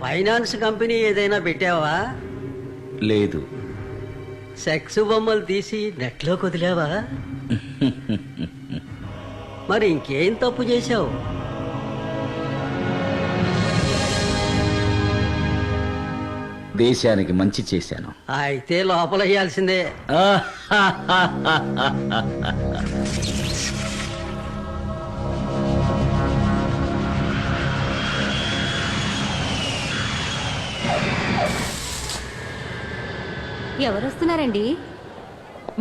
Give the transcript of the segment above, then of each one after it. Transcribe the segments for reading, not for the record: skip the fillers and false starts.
Finance company ఏదైనా పెట్టావా? లేదు. సెక్స్ బొమ్మలు తీసి నెట్లో వదిలావా? మరి ఇంకేం తప్పు చేశావు? దేశానికి మంచి చేశాను. అయితే లోపల వేయాల్సిందే. ఎవరు వస్తున్నారండి?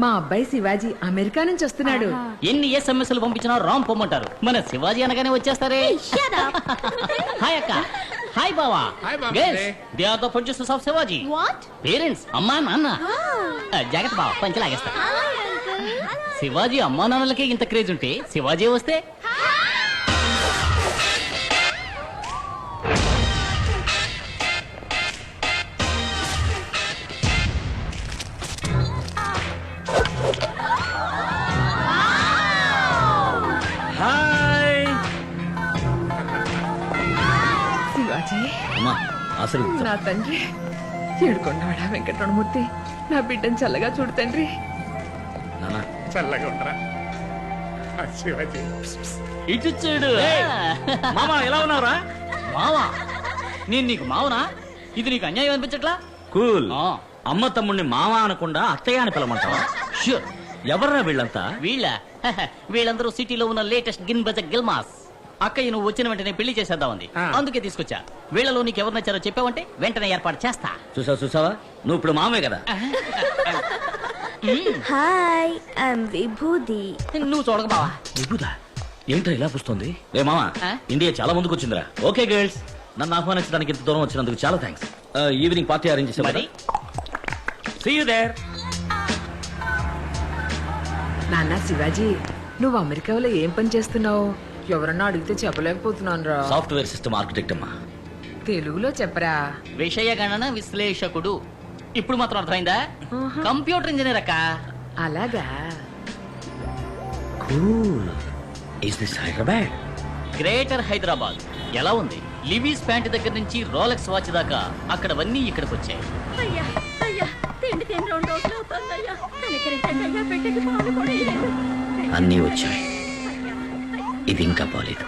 మా అబ్బాయి శివాజీ అమెరికా నుంచి వస్తున్నాడు. ఎన్ని ఎస్ఎంఎస్లు పంపించినా రామ్ పొమ్మంటారు. మన శివాజీ అనగానే వచ్చేస్తారే. హాయ్ అక్క. హాయ్ బావా. They are the producers of Shivaji. Parents అమ్మా నాన్న. జాగ్రత్త బావా, పంచి లాగేస్తా. శివాజీ అమ్మా నాన్నలకే ఇంత క్రేజ్ ఉంటే శివాజీ వస్తే శివాజీ అసలు నా తండ్రి ఏడుకొండవాడ వెంకటరమణమూర్తి, నా బిడ్డను చల్లగా చూడు తండ్రి. చల్లగా ఉండరా శివాజీ. ఇటు చూడు. మామా ఎలా ఉన్నావురా? మావా? నేను నీకు మావనా? ఇది నీకు అన్యాయం అనిపించట్లా? కూల్. అమ్మ తమ్ముడిని మావా అనకుండా అత్తయ్య అని పిలమంటావా? ష్యూర్. ఎవర్రా వీళ్ళంతా? వీళ్ళందరూ సిటీలో ఉన్న లేటెస్ట్ గిన్బజ గిల్మాస్. అక్కయ్య నువ్వు వచ్చిన వెంటనే పెళ్లి చేసేద్దామంది, అందుకే తీసుకొచ్చా. వీళ్ళలో నీకు ఎవరు నచ్చారో చెప్పావంటే వెంటనే ఏర్పాటు చేస్తా. చూసావా, నువ్వు ఇప్పుడు మామే కదా. హాయ్, ఐఎమ్ విభూది. నువ్వు చూడక బావా. విభూదా ఏంట్రా ఇలా పుస్తుంది? రే మామా, ఇండియా చాలా ముందుకు వచ్చిందిరా. ఓకే గర్ల్స్, నన్ను ఆహ్వానించడానికి ఇంత దూరం వచ్చినందుకు చాలా థ్యాంక్స్. ఈవినింగ్ పార్టీ అరేంజ్ చేసా. మరి సీ యు దేర్. నాన్న శివాజీ, నువ్వు అమెరికాలో ఏం పని చేస్తున్నావు? ఎవరన్నా అడిగితే చెప్పలేకపోతున్నాను రా. సాఫ్ట్వేర్ సిస్టమ్ ఆర్కిటెక్ట్ అమ్మా. తెలుగులో చెప్పరా. విషయ గణన విశ్లేషకుడు. ఇప్పుడు మాత్రం అర్థమైందా? కంప్యూటర్ ఇంజనీర్ అక్క. అలాగా. Cool. Is this Hyderabad? Greater Hyderabad. ఎలా ఉంది? లివీస్ ప్యాంట్ దగ్గర నుంచి రోలెక్స్ వాచ్ దాకా అక్కడవన్నీ ఇక్కడికి వచ్చాయి. అన్నీ వచ్చాయి, ఇది ఇంకా పోలేదు.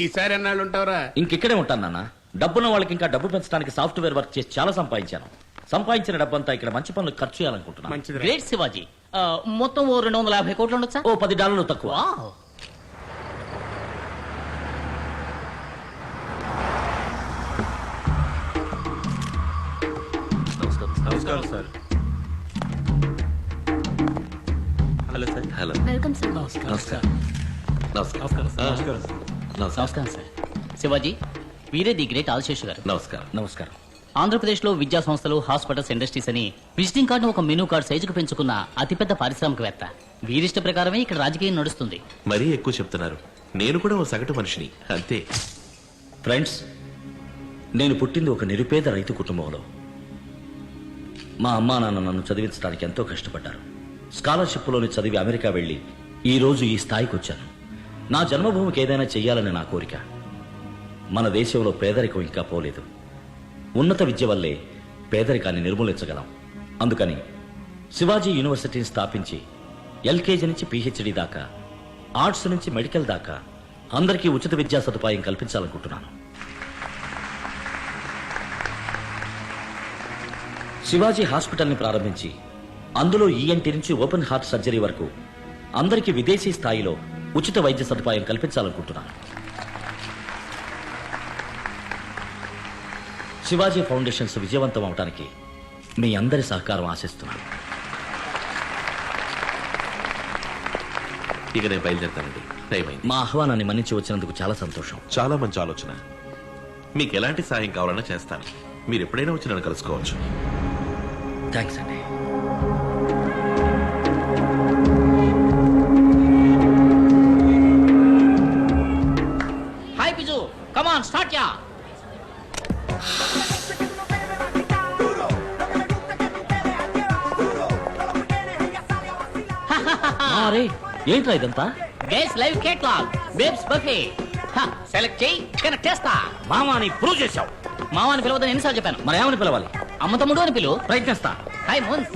ఈసారి ఎన్నాళ్ళు ఉంటావురా? ఇంకెక్కడే ఉంటాను నాన్న. డబ్బున్న వాళ్ళకి ఇంకా డబ్బు పెంచడానికి సాఫ్ట్వేర్ వర్క్ చేసి చాలా సంపాదించాను. సంపాదించిన డబ్బంతా ఇక్కడ మంచి పనులు ఖర్చు చేయాలనుకుంటున్నాను. మంచిది. గ్రేట్ శివాజీ. మొత్తం ఓ 250 కోట్లు ఉండొచ్చా? ఓ $10 తక్కువ. వావ్. నమస్కారం sir. Hello sir. Hello. Welcome sir. నమస్కారం. నమస్కారం సార్. శివాజీ, వీరే ది గ్రేట్ ఆల్శేషు గారు. నమస్కారం. ఆంధ్రప్రదేశ్ లో విద్యా సంస్థలు, హాస్పిటల్స్, ఇండస్ట్రీస్ అని విజిటింగ్ కార్డు ఒక మెనూ కార్డు సైజుకు పెంచుకున్న అతిపెద్ద పారిశ్రామికవేత్త. వీరిష్ట ప్రకారమే ఇక్కడ రాజకీయం నడుస్తుంది. మరీ ఎక్కువ చెప్తున్నారు. నేను కూడా ఓ సగటు మనిషిని, అంతే. ఫ్రెండ్స్, నేను పుట్టింది ఒక నిరుపేద రైతు కుటుంబంలో. మా అమ్మా నాన్న నన్ను చదివించడానికి ఎంతో కష్టపడ్డారు. స్కాలర్షిప్లోని చదివి అమెరికా వెళ్లి ఈ రోజు ఈ స్థాయికి వచ్చాను. నా జన్మభూమికి ఏదైనా చెయ్యాలని నా కోరిక. మన దేశంలో పేదరికం ఇంకా పోలేదు. ఉన్నత విద్య వల్లే పేదరికాన్ని నిర్మూలించగలం. అందుకని శివాజీ యూనివర్సిటీని స్థాపించి ఎల్కేజీ నుంచి పిహెచ్డి దాకా, ఆర్ట్స్ నుంచి మెడికల్ దాకా అందరికీ ఉచిత విద్యా సదుపాయం కల్పించాలనుకుంటున్నాను. శివాజీ హాస్పిటల్ని ప్రారంభించి అందులో ఈఎన్టీ నుంచి ఓపెన్ హార్ట్ సర్జరీ వరకు అందరికీ విదేశీ స్థాయిలో ఉచిత వైద్య సదుపాయం కల్పించాలనుకుంటున్నాను. శివాజీ ఫౌండేషన్స్ విజయవంతం అవడానికి మీ అందరి సహకారం ఆశిస్తున్నాను. ఇక నేను బయలుదేరుతానండి, టైం అయింది. మా ఆహ్వానాన్ని మన్నించి వచ్చినందుకు చాలా సంతోషం. చాలా మంచి ఆలోచన. మీకు ఎలాంటి సాయం కావాలన్నా చేస్తాను. మీరు ఎప్పుడైనా వచ్చి నన్ను కలుసుకోవచ్చు. థ్యాంక్స్ అండి. హాయ్ పిజు, కమ్ ఆన్ స్టార్ట్ యా. అరే ఏంట్రా ఇదంతా? Guys live catalogue babes buffet select చేయి కనెక్ట్ చేస్తా. మామాని ప్రూవ్ చేశావు. మావాని పిలవదని ఎన్నిసార్లు చెప్పాను. మరి ఏమని పిలవాలి? అమ్మ తమ్ముడు అని పిలువు. ప్రయత్నిస్తా. హాయ్ మున్స్.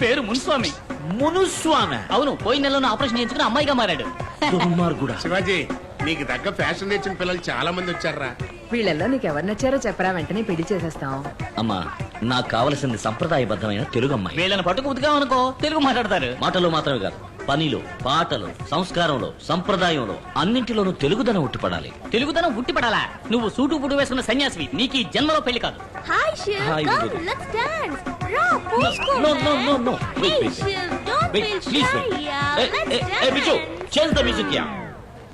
పేరు మున్స్వామి. మునుస్వామి. అవును, పోయిన నెలలో ఆపరేషన్ చేయించుకుని అమ్మాయిగా మారాడు. దుర్మార్గుడా. శివాజీ నీకు తగ్గ ఫ్యాషన్ తెచ్చిన పిల్లలు చాలా మంది వచ్చారా. వీళ్ళల్లో నీకు ఎవరు నచ్చారో చెప్పరా, వెంటనే పెళ్లి చేసేస్తాం. అమ్మా, నాకు కావలసింది సంప్రదాయబద్ధమైన తెలుగు అమ్మాయి. వీళ్ళని పట్టుకు ఉతిగా అనుకో తెలుగు మాట్లాడతారు. మాటలు మాత్రమే కాదు, పనిలో, పాటలు, సంస్కారంలో, సంప్రదాయంలో అన్నింటిలోనూ తెలుగుదనం ఉట్టిపడాలి. తెలుగుదనం ఉట్టిపడాలా? నువ్వు సూటు పుడు వేసుకున్న సన్యాసివి, నీకు ఈ జన్మలో పెళ్లి కాదు. Hi Shiv, Hi, come, Vibhuti. let's dance. Ra, posko. No, no, no, no. Wait, Hey wait, wait. Shiv, don't Wait, feel please shy, wait. yeah. Hey, Let's hey, dance. hey, Bichu, change the music here.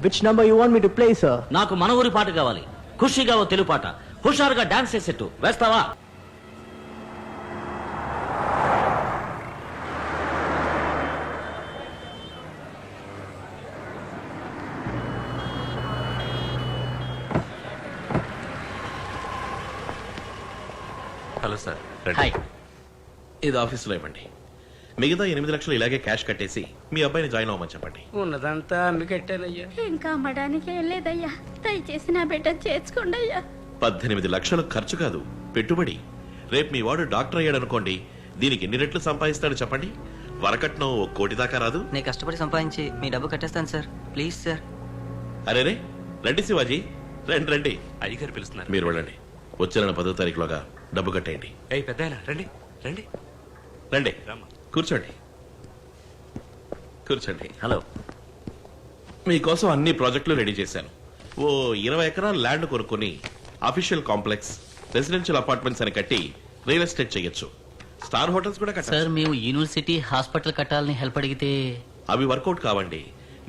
Which number you want me to play, sir? నాకు మన ఊరి పాట కావాలి. ఖుషిగా ఓ తెలుగు పాట, హుషారుగా dance చేసేట్టు. వేస్తావా? Hello sir, hi. ఇది ఆఫీసులో ఇవ్వండి. మిగతా 8 లక్షలు ఇలాగే క్యాష్ కట్టేసి మీ అబ్బాయిని జాయిన్ అవ్వమని చెప్పండి. ఉన్నదంతా అమ్మికట్టానయ్యా. ఇంకా అమ్మడానికి ఏం లేదయ్యా, దయచేసి నా బిడ్డ చేర్చుకోండి అయ్యా. 18 లక్షలు ఖర్చు కాదు, పెట్టుబడి. రేపు మీ వాడు డాక్టర్ అయ్యాడు అనుకోండి, దీనికి ఎన్ని రెట్లు సంపాదిస్తాడు చెప్పండి? వరకట్నం 1 కోటి దాకా రాదు. నేను కష్టపడి సంపాదించి మీ డబ్బు కట్టేస్తాను సార్, ప్లీజ్ సార్. అరే రే, రండి శివాజీ, రండి రండి. అయ్యగారు పిలుస్తున్నారు. మీరు వెళ్ళండి. వచ్చే నెల 10వ తారీఖులోగా డబ్బు కట్టేయండి. ఏయ్ పెద్ద రండి రండి. రండి, కూర్చోండి కూర్చోండి. హలో. మీకోసం అన్ని ప్రాజెక్టులు రెడీ చేశాను. ఓ 20 ఎకరాల ల్యాండ్ కొనుక్కొని అఫీషియల్ కాంప్లెక్స్, రెసిడెన్షియల్ అపార్ట్మెంట్స్ అని కట్టి రియల్ ఎస్టేట్ చేయొచ్చు. స్టార్ హోటల్స్ కూడా సార్, కట్టారు. మేము యూనివర్సిటీ హాస్పిటల్ కట్టాలని హెల్ప్ అడిగితే అవి వర్కౌట్ కావండి.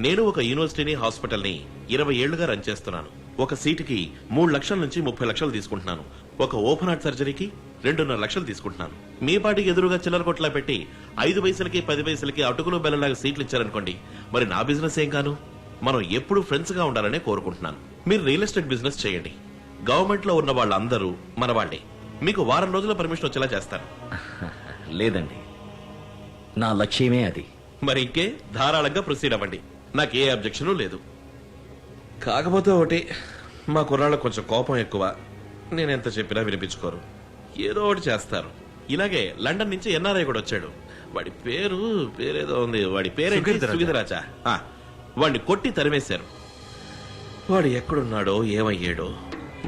నేను ఒక యూనివర్సిటీని, హాస్పిటల్ని 20 ఏళ్లుగా రన్ చేస్తున్నాను. ఒక సీటుకి 3 లక్షల నుంచి 30 లక్షలు తీసుకుంటున్నాను. ఒక ఓపెన్ హార్ట్ సర్జరీకి 2.5 లక్షలు తీసుకుంటున్నాను. మీ పాటికి ఎదురుగా చిల్లర కొట్లా పెట్టి 5 పైసలకి 10 పైసలకి అటుకులు బెల్లలాగా సీట్లు ఇచ్చారనుకోండి, మరి నా బిజినెస్ ఏం కాను? మనం ఎప్పుడు ఫ్రెండ్స్ గా ఉండాలనే కోరుకుంటున్నాను. మీరు రియల్ ఎస్టేట్ బిజినెస్ చేయండి. గవర్నమెంట్ లో ఉన్న వాళ్ళందరూ మన వాళ్ళే. మీకు వారం రోజుల పర్మిషన్ వచ్చేలా చేస్తాను. లేదండి, నా లక్ష్యమే అది. మరి ఇంకే ధారాళంగా ప్రొసీడ్ అవ్వండి. నాకు ఏ అబ్జెక్షన్ లేదు. కాకపోతే ఒకటి, మా కుర్రాళ్ళకు కొంచెం కోపం ఎక్కువ. నేను ఎంత చెప్పినా వినిపించుకోరు, ఏదో ఒకటి చేస్తారు. ఇలాగే లండన్ నుంచి ఎన్ఆర్ఐ కూడా వచ్చాడు. వాడి పేరేదో ఉంది. వాడి పేరు సుగీధరాజా. వాడిని కొట్టి తరిమేశారు. వాడు ఎక్కడున్నాడో, ఏమయ్యాడో,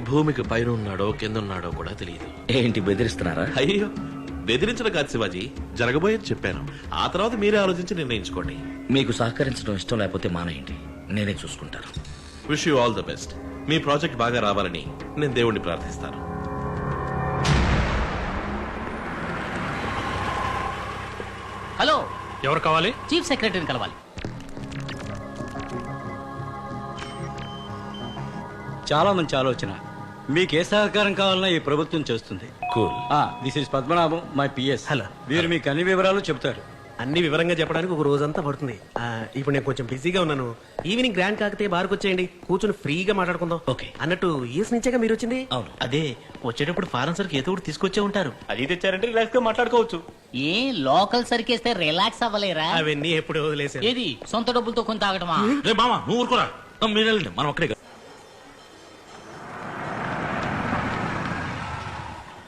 భూమికి పైన ఉన్నాడో కింద ఉన్నాడో కూడా తెలియదు. ఏంటి బెదిరిస్తున్నారా? అయ్యో, బెదిరించడం కాదు శివాజీ, జరగబోయేది చెప్పాను. ఆ తర్వాత మీరే ఆలోచించి నిర్ణయించుకోండి. మీకు సహకరించడం ఇష్టం లేకపోతే మానేయండి, నేనే చూసుకుంటాను. Wish you all the best. Me project బాగా రావాలని నేను దేవుణ్ణి ప్రార్థిస్తాను. హలో, ఎవరు కావాలి? చీఫ్ సెక్రటరీని కలవాలి. చాలా మంచి ఆలోచన. మీకు ఏ సహకారం కావాలన్నా ఈ ప్రభుత్వం చేస్తుంది. Cool. This is Padmanabham, my PS. Hello. వీరు మీకు అన్ని వివరాలు చెప్తారు. అన్ని వివరంగా చెప్పడానికి ఒక రోజంతా పడుతుంది. ఇప్పుడు నేను కొంచెం బిజీగా ఉన్నాను. ఈవినింగ్ గ్రాండ్ కాకతే బార్కి వచ్చేయండి, కూర్చొని ఫ్రీగా మాట్లాడుకుందాం. ఓకే. అన్నట్టు యూఎస్ నుంచేగా మీరు వచ్చింది? అవును. అదే, వచ్చేటప్పుడు ఫారెన్ సరికి ఏదో ఒకటి తీసుకొచ్చే ఉంటారు. అది తెచ్చారంటే రిలాక్స్ గా మాట్లాడుకోవచ్చు. ఏ లోకల్ సరికేస్తే రిలాక్స్ అవ్వలేరా? అవన్నీ ఎప్పుడు వదిలేసాను. ఏది సొంత డబ్బులతో కొంత తాగటమా? రే మామ, నువ్వు ఊరుకోరా. మీరు వెళ్ళండి, మనం అక్కడే.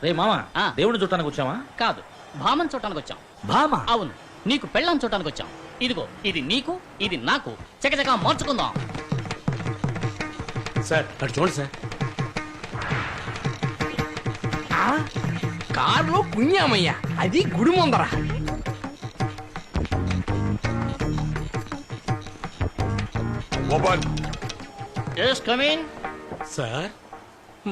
రే మామ, దేవుడిని చూడటానికి వచ్చావా? కాదు, భామన్ చూడటానికి వచ్చాం. భామ? అవును, నీకు పెళ్ళాం చూడటానికి వచ్చాం. ఇదిగో, ఇది నీకు, ఇది నాకు. చకచకా మార్చుకుందాం. సార్ అటు చూడండి సార్. కారులో పుణ్యామయ్య, అది గుడి ముందర. Yes, come in. సార్,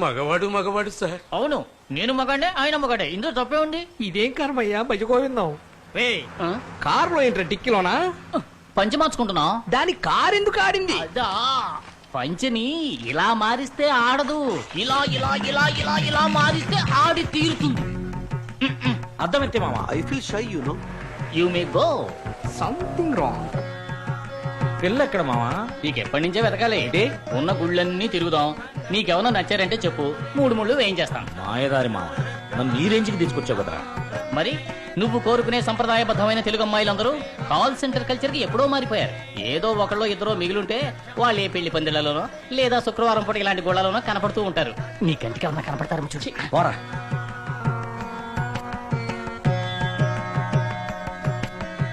మగవాడు సార్. అవును, నేను మగాడే, ఆయన మగాడే. ఇందులో తప్పే ఉంది. ఇదేం కర్మయ్యా, భజగోవిందాం. రే, ఆ? కారులో ఏంట్రా డిక్కిలోనా? పంచి మార్చుకుంటున్నాం. దాని కారు ఎందుకు ఆడింది? అదా, పంచని ఇలా మారిస్తే ఆడదు, ఇలా ఇలా ఇలా ఇలా ఇలా మారిస్తే ఆడి తీరుతుంది. అర్థమైతే మామ. I feel shy, you know. You may go. Something wrong. పిల్ల ఎక్కడ మావా? నీకు ఎప్పటి నుంచే వెతకాలి. ఉన్న గుళ్ళన్నీ తిరుగుదాం. నీకెవరన్నా నచ్చారంటే చెప్పు, 3 ముళ్ళు వేయించేస్తాను. మాయదారి మామ, నన్ను ఈ రేంజ్కి తీసుకొచ్చావు కదరా. మరి నువ్వు కోరుకునే సంప్రదాయబద్ధమైన తెలుగు అమ్మాయిలందరూ కాల్ సెంటర్ కల్చర్ కి ఎప్పుడో మారిపోయారు. ఏదో ఒకళ్ళో ఇద్దరో మిగిలుంటే వాళ్ళు ఏ పెళ్లి పందిళ్లలోనో లేదా శుక్రవారం పూట ఇలాంటి గోళ్లలోనో కనపడుతూ ఉంటారు. నీ కంటికి ఎవరన్నా కనపడతారు చూసి పోరా